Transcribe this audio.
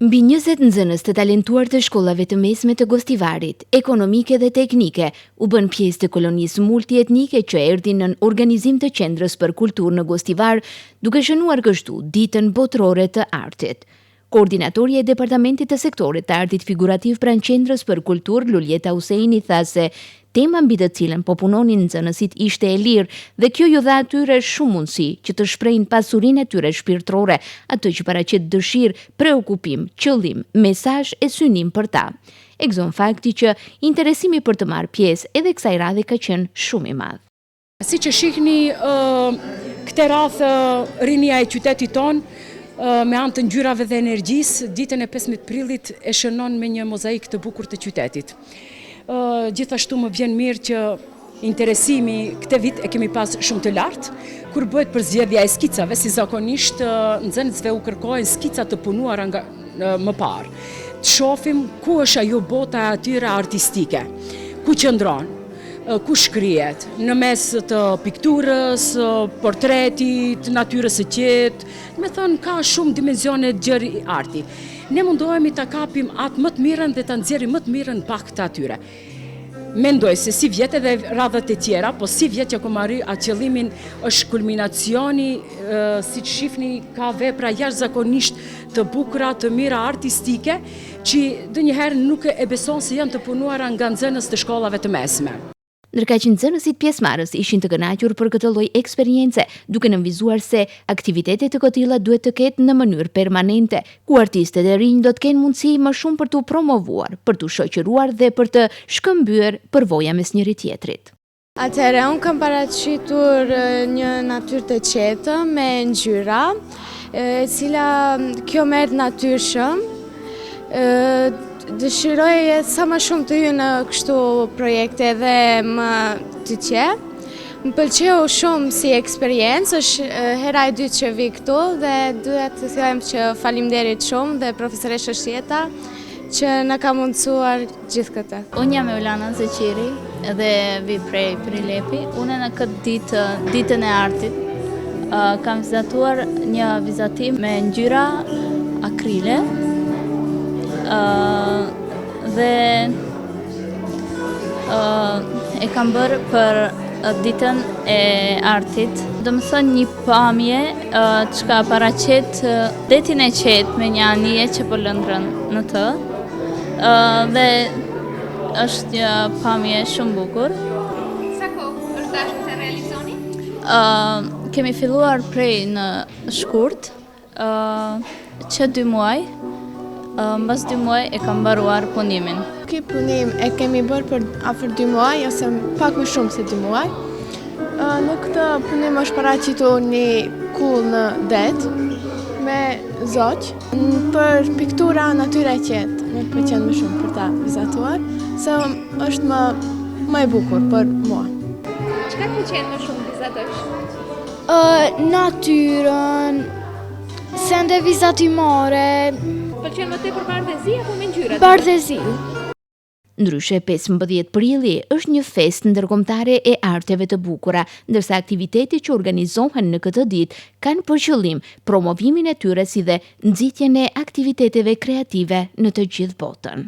Mbi 20 nxënës të talentuar të shkollave të mesme të Gostivarit, ekonomike dhe teknike, u bën pjesë të kolonisë multietnike që erdhi në organizim të Qendrës për Kulturë në Gostivar, duke shënuar kështu Ditën Botërore të Artit. Koordinatori e Departamentit të Sektorit të Artit Figurativ pranë Qendrës për Kulturë, Luljeta Huseini, tha se tema mbi të cilën po punonin nxënësit ishte e lirë dhe kjo ju dha atyre shumë mundësi që të shprehin pasurinë e tyre shpirtërore, atë që paraqet dëshirë, preokupim, qëllim, mesazh e synim për ta. E gëzon fakti që interesimi për të marrë pjesë edhe kësaj radhe ka qenë shumë i madh. Si që shihni, këtë radhë rinia e qytetit tonë, me anë të ngjyrave dhe energjisë, ditën e 15 prillit e shënon me një mozaik të bukur të qytetit. Gjithashtu më vjen mirë që interesimi këtë vit e kemi pas shumë të lartë, kur bëhet përzgjedhja e skicave, si zakonisht nxënësve u kërkojnë skica të punuara nga më parë. Të shohim ku është ajo bota e atyre artistike, ku qëndron, ku shkrihet, në mes të pikturës, portretit, natyrës së qetë, me thënë ka shumë dimensione gjëri arti. Ne mundohemi ta kapim atë më të mirën dhe ta nxjerrim më të mirën pak të atyre. Mendoj se si vjet edhe radhët e tjera, po si vjet që kom arri atë qëllimin është kulminacioni, si që shifni ka vepra jashtëzakonisht të bukura, të mira artistike, që ndonjëherë nuk e beson se janë të punuara nga nxënës të shkollave të mesme. Ndërka që nxënësit pjesëmarrës ishin të kënaqur për këtë lloj eksperience, duke nënvizuar se aktivitetet të këtilla duhet të ketë në mënyrë permanente, ku artistët e rinj do të kenë mundësi më shumë për t'u promovuar, për t'u shoqëruar dhe për të shkëmbyer përvoja mes njëri tjetrit. Atëherë, unë kam paraqitur një natyrë të qetë me ngjyra, e cila kjo merr natyrshëm. Dëshiroj sa më shumë të hyj në kështu projekte dhe më të tjera. Më pëlqeu shumë si eksperiencë, është hera e dytë që vi këtu dhe duhet të them që faleminderit shumë dhe profesoresha Shjeta që na ka mundësuar gjithë këtë. Unë jam Eulana Zeqiri dhe vi prej Prilepi. Unë në këtë ditë, ditën e artit, kam vizatuar një vizatim me ngjyra akrile, dhe e kam bërë për ditën e artit. Do më thënë një pamje që ka paraqet detin e qetë me një anije që po lëndrën në të, dhe është një pamje shumë bukur. Sa kohë është dashur të realizoni? Kemi filluar prej në shkurt, që 2 muaj, mbas 2 muaj e kam mbaruar punimin. Ky punim e kemi bërë për afër 2 muaj, ose pak më shumë se 2 muaj. Në këtë punim është paraqitur një kull në det, me zoq, për piktura natyre e qetë. Më pëlqen më shumë për ta vizatuar, se është më e bukur për mua. Çka të pëlqen më shumë vizatosh? Natyrën, sende vizatimore. Pëlqen më tepër bardhëzia apo me ngjyrat? Bardhëzi. Ndryshe, 15 prilli është një festë ndërkombëtare e arteve të bukura, ndërsa aktivitetet që organizohen në këtë ditë kanë për qëllim promovimin e tyre si dhe nxitjen e aktiviteteve kreative në të gjithë botën.